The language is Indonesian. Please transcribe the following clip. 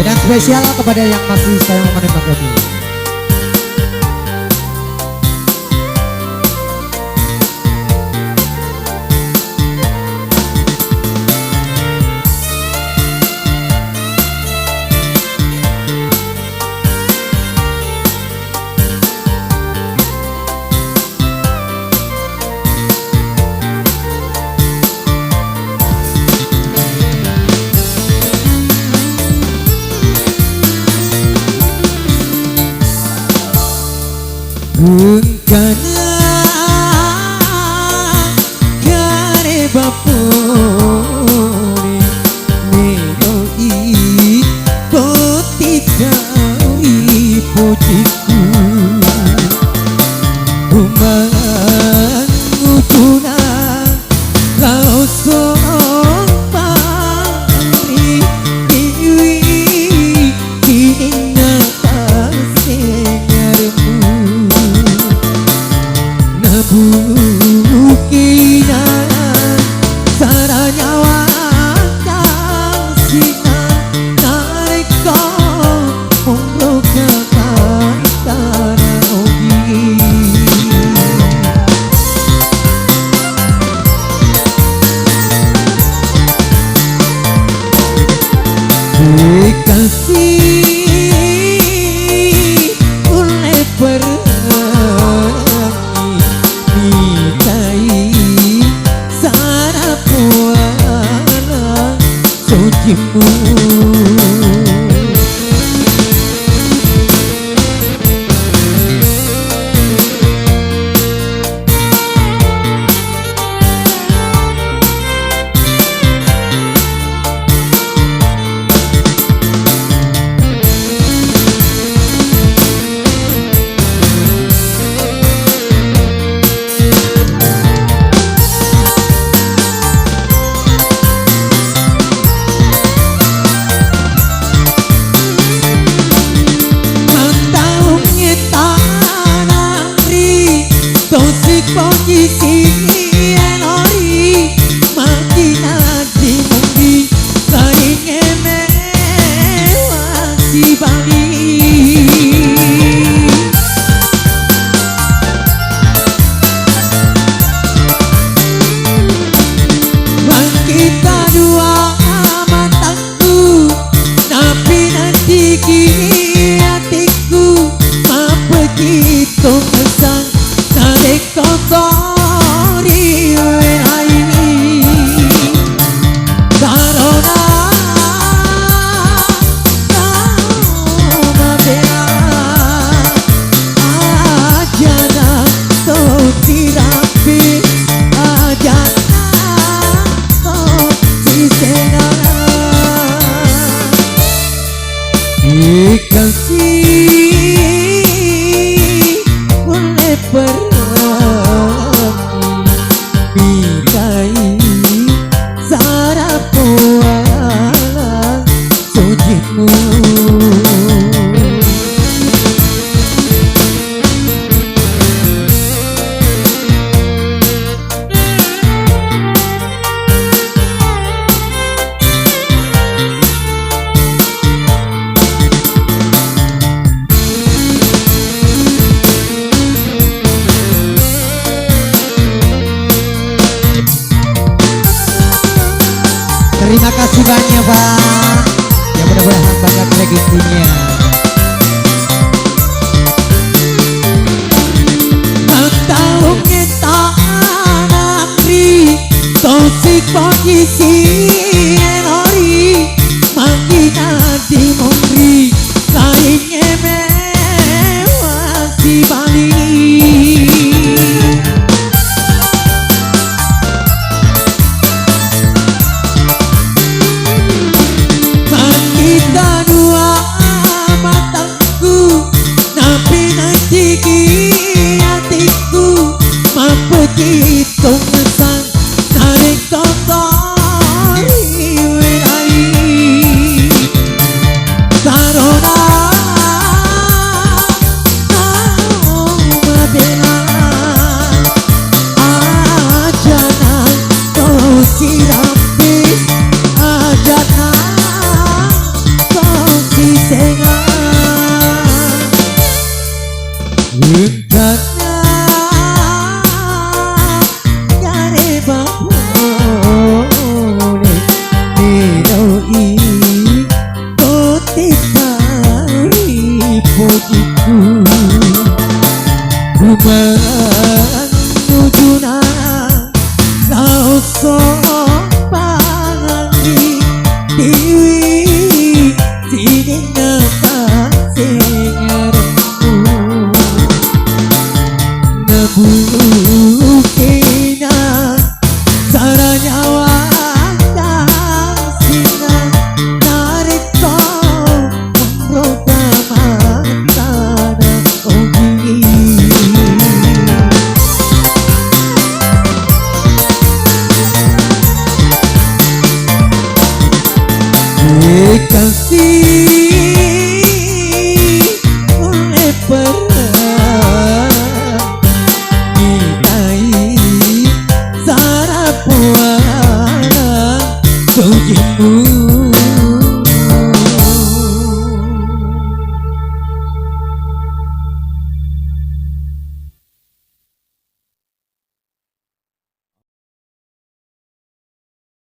Dan spesial kepada yang masih sayang menembak kami. Bukannya kare bapuri menoi potikawi pojiku Umang utuna kau sombari iwi ina pasenyarmu Bukina saranya wakang sina naik kau umroh kekatana ogi dikasih oleh sucimu posisi enori makina dimundi saring emewa si bali kita dua mataku tapi nanti kini hatiku apa begitu kesan tarik kotori wenai karona kau mabea ajana to tirapi ajana to sisena dikasih oleh Bikai sarapuala sujimu Terima kasih banyak Pak. Ya mudah-mudahan banyak legendanya. Tahu kita anakri tosik posisi enori makina dimongri lainnya mewah si Bali. Begitu ngesan tarik kotori nujuna lauso pangangi diwi sini nepak singermu nebukina saranya wajah sina narito memroda matana ogi kasih oleh perang dikai sarapuana tujumu